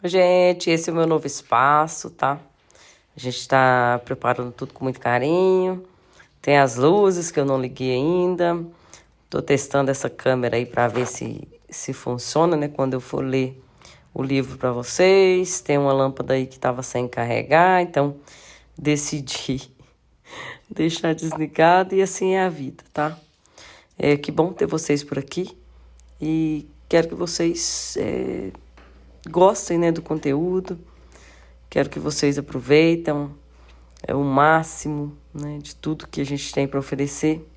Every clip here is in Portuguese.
Gente, esse é o meu novo espaço, tá? A gente está preparando tudo com muito carinho. Tem as luzes que eu não liguei ainda. Tô testando essa câmera aí para ver se funciona, né? Quando eu for ler o livro para vocês. Tem uma lâmpada aí que estava sem carregar, então decidi deixar desligado e assim é a vida, tá? Que bom ter vocês por aqui e quero que vocês gostem, né, do conteúdo. Quero que vocês aproveitem o máximo, né, de tudo que a gente tem para oferecer.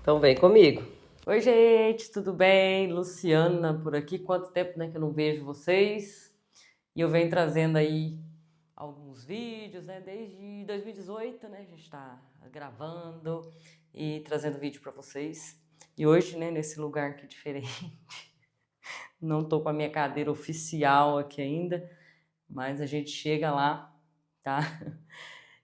Então vem comigo. Oi, gente, tudo bem? Luciana por aqui. Quanto tempo, né, que eu não vejo vocês? E eu venho trazendo aí alguns vídeos, né, desde 2018, né, a gente está gravando e trazendo vídeo para vocês. E hoje, né, nesse lugar aqui diferente, não tô com a minha cadeira oficial aqui ainda, mas a gente chega lá, tá?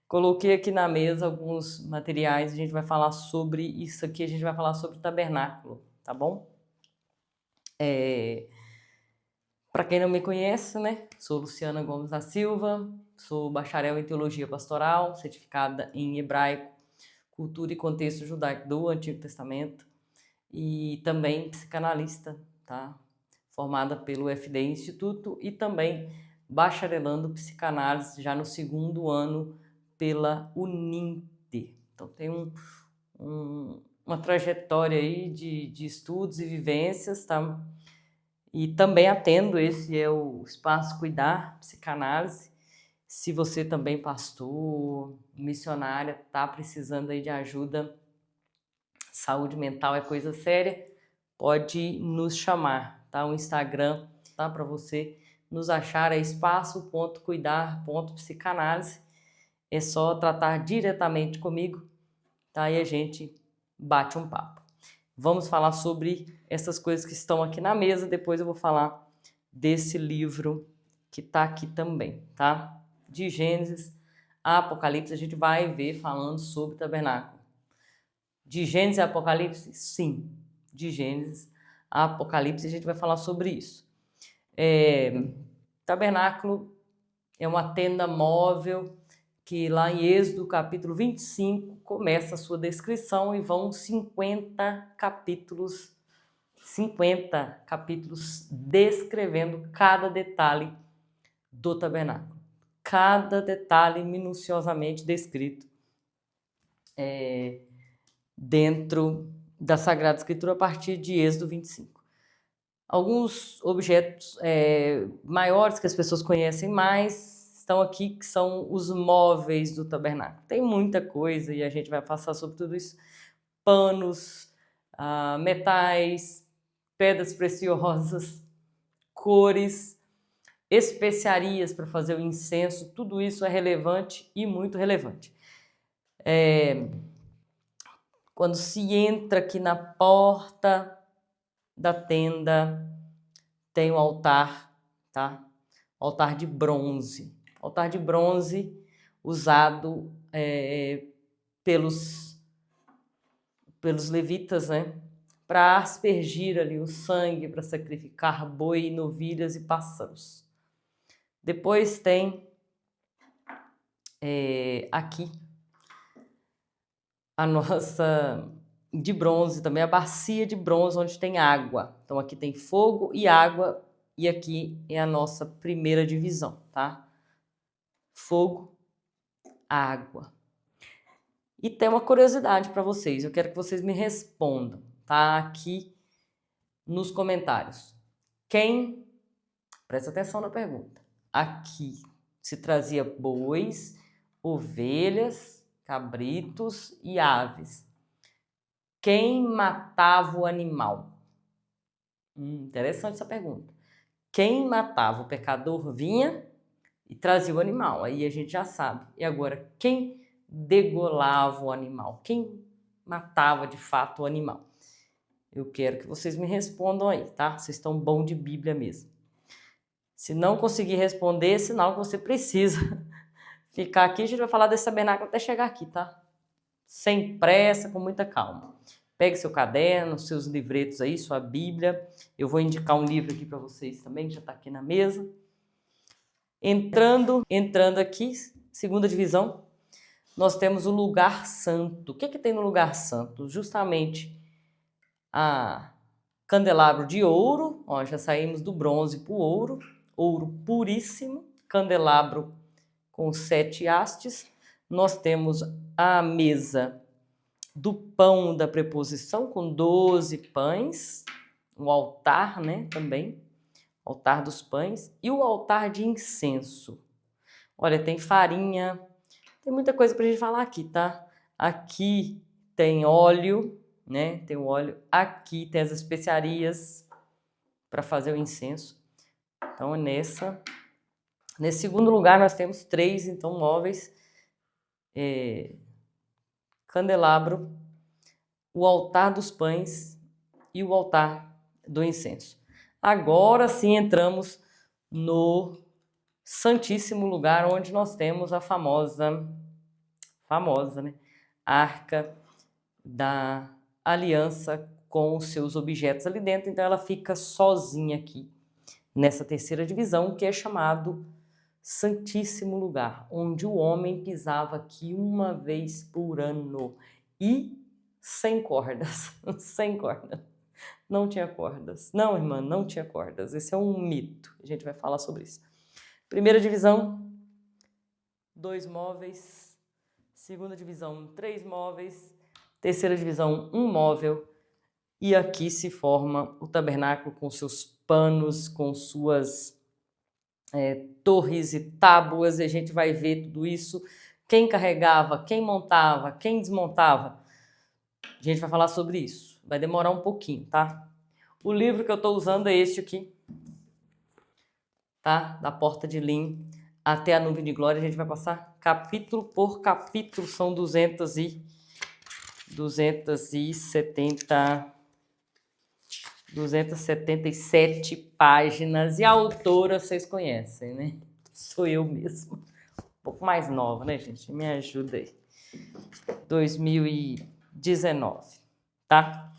Coloquei aqui na mesa alguns materiais, a gente vai falar sobre isso aqui, a gente vai falar sobre o tabernáculo, tá bom? Para quem não me conhece, né? Sou Luciana Gomes da Silva, sou bacharel em Teologia Pastoral, certificada em Hebraico, Cultura e Contexto Judaico do Antigo Testamento e também psicanalista, tá? Formada pelo FD Instituto e também bacharelando psicanálise já no segundo ano pela Uninter. Então tem uma trajetória aí de estudos e vivências, tá? E também atendo, esse é o Espaço Cuidar, Psicanálise. Se você também, pastor, missionária, tá precisando aí de ajuda, saúde mental é coisa séria, pode nos chamar, tá? O Instagram, tá? Para você nos achar é espaço.cuidar.psicanálise. É só tratar diretamente comigo, tá? E a gente bate um papo. Vamos falar sobre essas coisas que estão aqui na mesa, depois eu vou falar desse livro que tá aqui também, tá? De Gênesis a Apocalipse, a gente vai ver falando sobre tabernáculo. De Gênesis a Apocalipse? Sim. De Gênesis a Apocalipse, a gente vai falar sobre isso. Tabernáculo é uma tenda móvel que lá em Êxodo capítulo 25 começa a sua descrição e vão 50 capítulos descrevendo cada detalhe do tabernáculo. Cada detalhe minuciosamente descrito dentro da Sagrada Escritura a partir de Êxodo 25. Alguns objetos maiores que as pessoas conhecem mais estão aqui, que são os móveis do tabernáculo. Tem muita coisa e a gente vai passar sobre tudo isso. Panos, metais, pedras preciosas, cores, especiarias para fazer o incenso, tudo isso é relevante e muito relevante. Quando se entra aqui na porta da tenda, tem o altar, tá? Altar de bronze. Altar de bronze usado pelos levitas, né? Para aspergir ali o sangue, para sacrificar boi, novilhas e pássaros. Depois tem aqui a nossa de bronze também, a bacia de bronze onde tem água. Então aqui tem fogo e água e aqui é a nossa primeira divisão, tá? Fogo, água. E tem uma curiosidade para vocês, eu quero que vocês me respondam, tá? Aqui nos comentários. Presta atenção na pergunta. Aqui se trazia bois, ovelhas, cabritos e aves. Quem matava o animal? Interessante essa pergunta. Quem matava? O pecador vinha e trazia o animal. Aí a gente já sabe. E agora, quem degolava o animal? Quem matava de fato o animal? Eu quero que vocês me respondam aí, tá? Vocês estão bom de Bíblia mesmo. Se não conseguir responder, é sinal que você precisa ficar aqui. A gente vai falar desse tabernáculo até chegar aqui, tá? Sem pressa, com muita calma. Pegue seu caderno, seus livretos aí, sua Bíblia. Eu vou indicar um livro aqui para vocês também, que já está aqui na mesa. Entrando aqui, segunda divisão, nós temos o lugar santo. O que tem no lugar santo? Justamente a candelabro de ouro, ó, já saímos do bronze para o ouro, ouro puríssimo, candelabro com 7 hastes. Nós temos a mesa do pão da preposição com 12 pães, o altar, né, também, altar dos pães, e o altar de incenso. Olha, tem farinha, tem muita coisa pra gente falar aqui, tá? Aqui tem óleo, né? Tem o óleo. Aqui tem as especiarias para fazer o incenso. Então, nesse segundo lugar, nós temos 3, então, móveis. Candelabro, o altar dos pães e o altar do incenso. Agora sim entramos no santíssimo lugar, onde nós temos a famosa, né, arca da aliança com os seus objetos ali dentro. Então ela fica sozinha aqui nessa terceira divisão, que é chamado Santíssimo Lugar, onde o homem pisava aqui uma vez por ano e sem cordas, sem cordas. Não tinha cordas. Não, irmã, não tinha cordas. Esse é um mito. A gente vai falar sobre isso. Primeira divisão, 2 móveis. Segunda divisão, 3 móveis. Terceira divisão, 1 móvel. E aqui se forma o tabernáculo com seus panos, com suas torres e tábuas. E a gente vai ver tudo isso. Quem carregava, quem montava, quem desmontava. A gente vai falar sobre isso. Vai demorar um pouquinho, tá? O livro que eu estou usando é este aqui, tá? Da Porta de Lim até a Nuvem de Glória. A gente vai passar capítulo por capítulo. São 277 páginas. E a autora vocês conhecem, né? Sou eu mesmo. Um pouco mais nova, né, gente? Me ajuda aí. 2019, tá?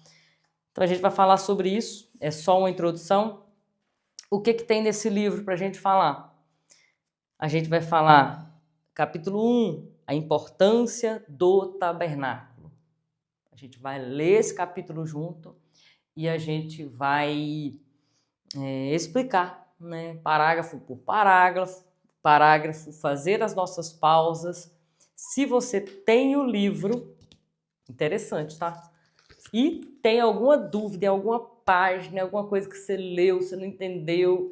Então a gente vai falar sobre isso. É só uma introdução. O que tem nesse livro para a gente falar? A gente vai falar, capítulo 1, a importância do tabernáculo. A gente vai ler esse capítulo junto e a gente vai explicar, né, parágrafo por parágrafo, fazer as nossas pausas. Se você tem o livro, interessante, tá? E tem alguma dúvida em alguma página, alguma coisa que você leu, você não entendeu,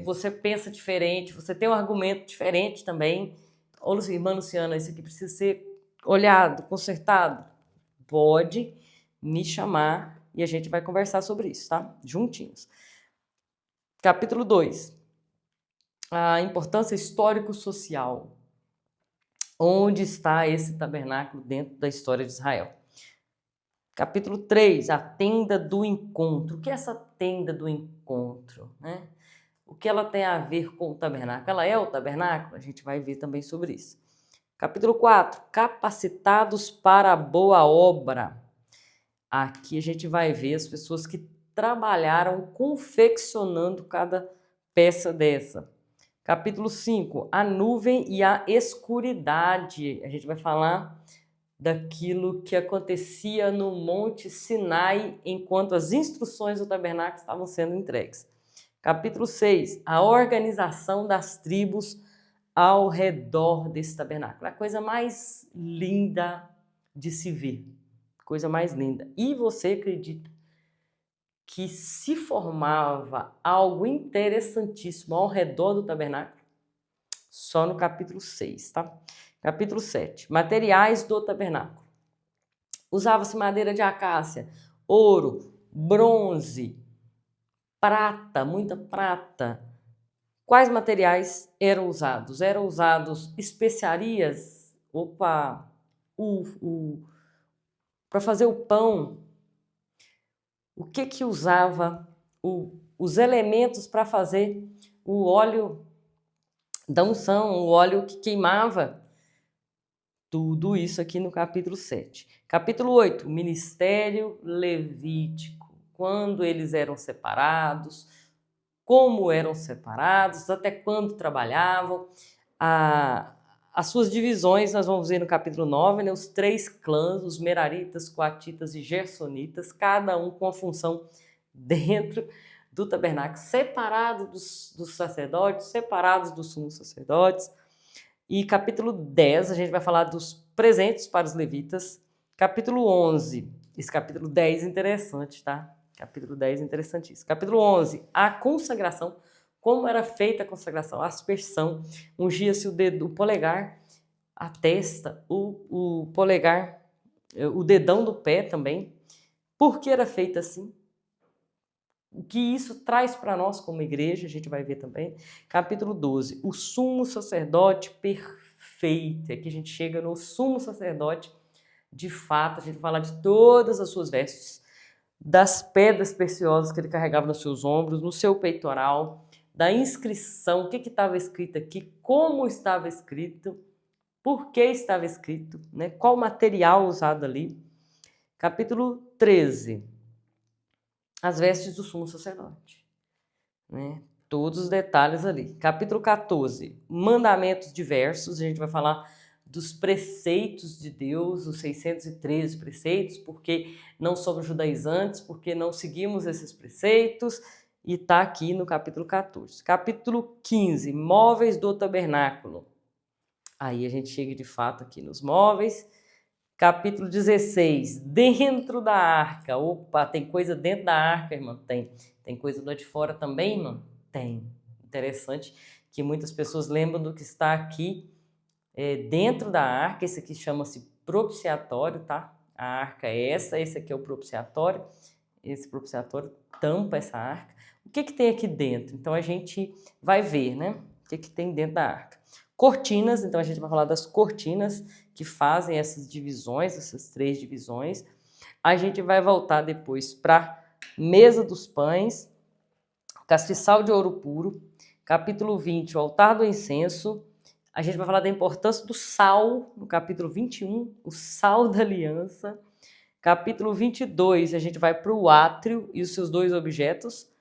você pensa diferente, você tem um argumento diferente também. Ô, irmã Luciana, isso aqui precisa ser olhado, consertado. Pode me chamar e a gente vai conversar sobre isso, tá? Juntinhos. Capítulo 2. A importância histórico-social. Onde está esse tabernáculo dentro da história de Israel? Capítulo 3, a tenda do encontro. O que é essa tenda do encontro, né? O que ela tem a ver com o tabernáculo? Ela é o tabernáculo? A gente vai ver também sobre isso. Capítulo 4, capacitados para a boa obra. Aqui a gente vai ver as pessoas que trabalharam confeccionando cada peça dessa. Capítulo 5, a nuvem e a escuridade. A gente vai falar daquilo que acontecia no Monte Sinai enquanto as instruções do tabernáculo estavam sendo entregues. Capítulo 6, a organização das tribos ao redor desse tabernáculo. A coisa mais linda de se ver. Coisa mais linda. E você acredita que se formava algo interessantíssimo ao redor do tabernáculo? Só no capítulo 6, tá? Capítulo 7. Materiais do tabernáculo. Usava-se madeira de acácia, ouro, bronze, prata, muita prata. Quais materiais eram usados? Eram usados especiarias, para fazer o pão. O que usava os elementos para fazer o óleo da unção, o óleo que queimava? Tudo isso aqui no capítulo 7. Capítulo 8, o ministério levítico. Quando eles eram separados, como eram separados, até quando trabalhavam, as suas divisões, nós vamos ver no capítulo 9, né, os 3 clãs, os Meraritas, Coatitas e Gersonitas, cada um com a função dentro do tabernáculo, separados dos sacerdotes, separados dos sumos sacerdotes. E capítulo 10, a gente vai falar dos presentes para os levitas. Capítulo 11, esse capítulo 10 é interessante, tá? Capítulo 10 é interessantíssimo. Capítulo 11, a consagração. Como era feita a consagração? A aspersão. Ungia-se o polegar, a testa, o polegar, o dedão do pé também. Por que era feita assim? O que isso traz para nós como igreja, a gente vai ver também. Capítulo 12, o sumo sacerdote perfeito. Aqui a gente chega no sumo sacerdote, de fato, a gente vai falar de todas as suas vestes, das pedras preciosas que ele carregava nos seus ombros, no seu peitoral, da inscrição, o que estava escrito aqui, como estava escrito, por que estava escrito, né? Qual material usado ali. Capítulo 13, as vestes do sumo sacerdote, né? Todos os detalhes ali. Capítulo 14, mandamentos diversos, a gente vai falar dos preceitos de Deus, os 613 preceitos, porque não somos judaizantes, porque não seguimos esses preceitos, e está aqui no capítulo 14. Capítulo 15, móveis do tabernáculo. Aí a gente chega de fato aqui nos móveis. Capítulo 16, dentro da arca. Opa, tem coisa dentro da arca, irmão? Tem. Tem coisa lá de fora também, irmão? Tem. Interessante que muitas pessoas lembram do que está aqui dentro da arca. Esse aqui chama-se propiciatório, tá? A arca é essa, esse aqui é o propiciatório. Esse propiciatório tampa essa arca. O que tem aqui dentro? Então a gente vai ver, né? O que tem dentro da arca. Cortinas, então a gente vai falar das cortinas que fazem essas divisões, essas 3 divisões. A gente vai voltar depois para mesa dos pães, castiçal de ouro puro, capítulo 20, o altar do incenso. A gente vai falar da importância do sal, no capítulo 21, o sal da aliança. Capítulo 22, a gente vai para o átrio e os seus 2 objetos.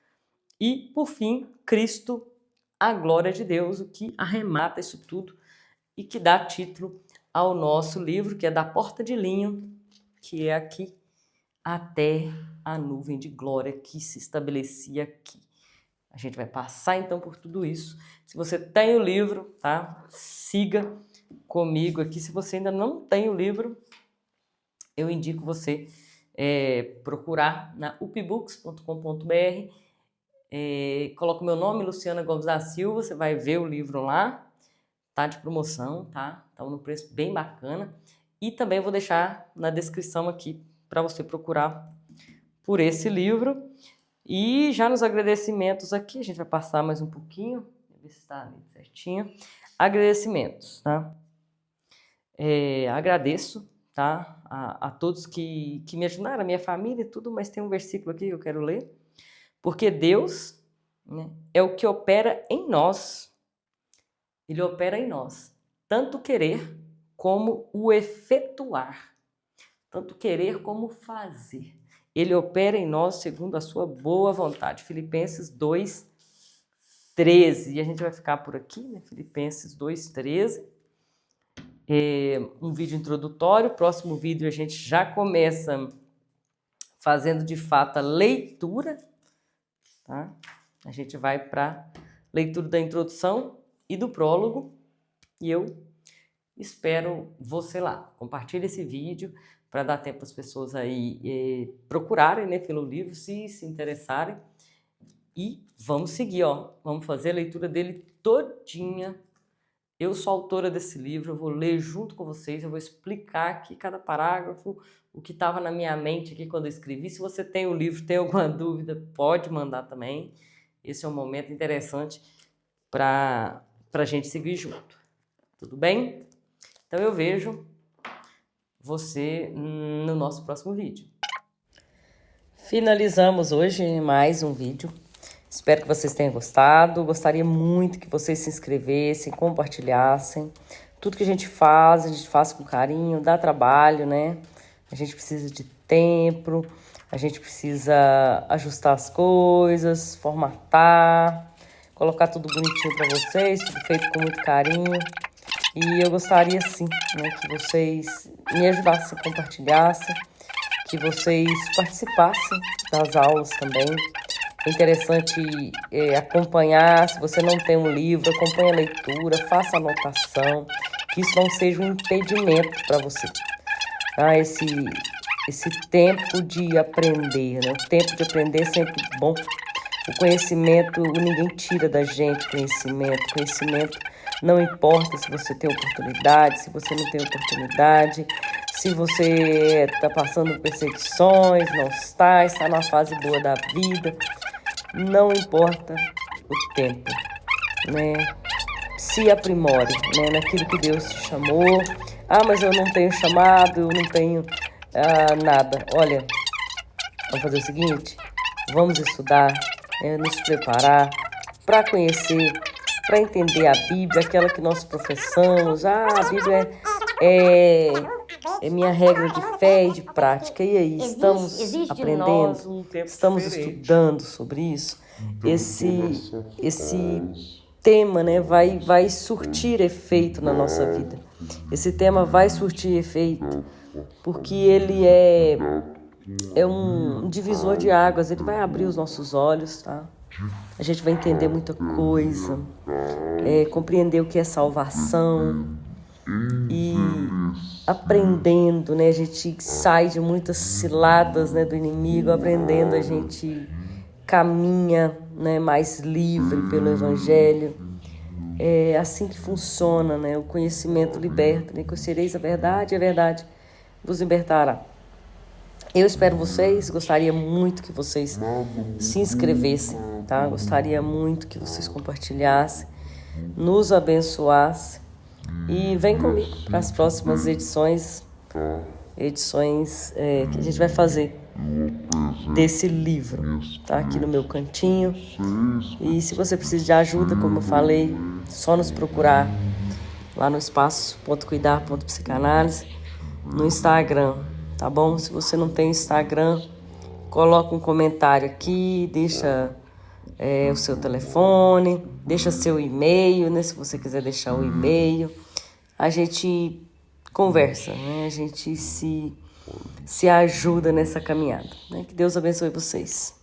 E, por fim, Cristo, a glória de Deus, o que arremata isso tudo e que dá título ao nosso livro, que é Da Porta de Linho, que é aqui, até a nuvem de glória que se estabelecia aqui. A gente vai passar então por tudo isso. Se você tem o livro, tá? Siga comigo aqui. Se você ainda não tem o livro, eu indico você procurar na upbooks.com.br. Coloca o meu nome, Luciana Gomes da Silva, você vai ver o livro lá, tá de promoção, tá? Tá num preço bem bacana. E também vou deixar na descrição aqui para você procurar por esse livro. E já nos agradecimentos aqui, a gente vai passar mais um pouquinho, ver se está ali certinho. Agradecimentos, tá? Agradeço, tá? A todos que me ajudaram, a minha família e tudo, mas tem um versículo aqui que eu quero ler. Porque Deus, né, é o que opera em nós. Ele opera em nós. Tanto querer como o efetuar. Tanto querer como fazer. Ele opera em nós segundo a sua boa vontade. Filipenses 2:13. E a gente vai ficar por aqui, né? Filipenses 2:13. Um vídeo introdutório. Próximo vídeo a gente já começa fazendo de fato a leitura. Tá? A gente vai para leitura da introdução e do prólogo. E eu espero você lá. Compartilhe esse vídeo para dar tempo às pessoas aí procurarem, né, pelo livro, se interessarem. E vamos seguir, ó. Vamos fazer a leitura dele todinha. Eu sou autora desse livro, eu vou ler junto com vocês, eu vou explicar aqui cada parágrafo, o que estava na minha mente aqui quando eu escrevi. Se você tem o livro, tem alguma dúvida, pode mandar também. Esse é um momento interessante para a gente seguir junto. Tudo bem? Então eu vejo você no nosso próximo vídeo. Finalizamos hoje mais um vídeo. Espero que vocês tenham gostado. Gostaria muito que vocês se inscrevessem, compartilhassem. Tudo que a gente faz com carinho, dá trabalho, né? A gente precisa de tempo A gente precisa ajustar as coisas, formatar, colocar tudo bonitinho para vocês, tudo feito com muito carinho. E eu gostaria, sim, né, que vocês me ajudassem, compartilhassem, que vocês participassem das aulas também. É interessante acompanhar, se você não tem um livro, acompanhe a leitura, faça anotação, que isso não seja um impedimento para você. Ah, esse tempo de aprender, né? O tempo de aprender é sempre bom. O conhecimento, ninguém tira da gente conhecimento. Não importa se você tem oportunidade, se você não tem oportunidade, se você está passando perseguições, não está numa fase boa da vida. Não importa o tempo, né? Se aprimore, né, naquilo que Deus te chamou. Ah, mas eu não tenho chamado, eu não tenho nada. Olha, vamos fazer o seguinte, vamos estudar, nos preparar para conhecer, para entender a Bíblia, aquela que nós professamos. Ah, a Bíblia é minha regra de fé e de prática. E aí, estamos aprendendo, estamos estudando sobre isso. Esse tema, né, vai surtir efeito na nossa vida. Esse tema vai surtir efeito porque ele é um divisor de águas, ele vai abrir os nossos olhos, tá? A gente vai entender muita coisa, compreender o que é salvação e aprendendo, né, a gente sai de muitas ciladas, né, do inimigo, aprendendo a gente caminha, né, mais livre pelo Evangelho. É assim que funciona, né? O conhecimento liberta, né? Conhecereis a verdade vos libertará. Eu espero vocês, gostaria muito que vocês se inscrevessem, tá? Gostaria muito que vocês compartilhassem, nos abençoassem e vem comigo para as próximas edições que a gente vai fazer desse livro, tá? Aqui no meu cantinho. E se você precisa de ajuda, como eu falei, só nos procurar lá no espaço.cuidar.psicanálise no Instagram, tá bom? Se você não tem Instagram, coloca um comentário aqui, deixa o seu telefone, deixa seu e-mail, né? Se você quiser deixar o e-mail, a gente conversa, né? A gente se ajuda nessa caminhada, né? Que Deus abençoe vocês.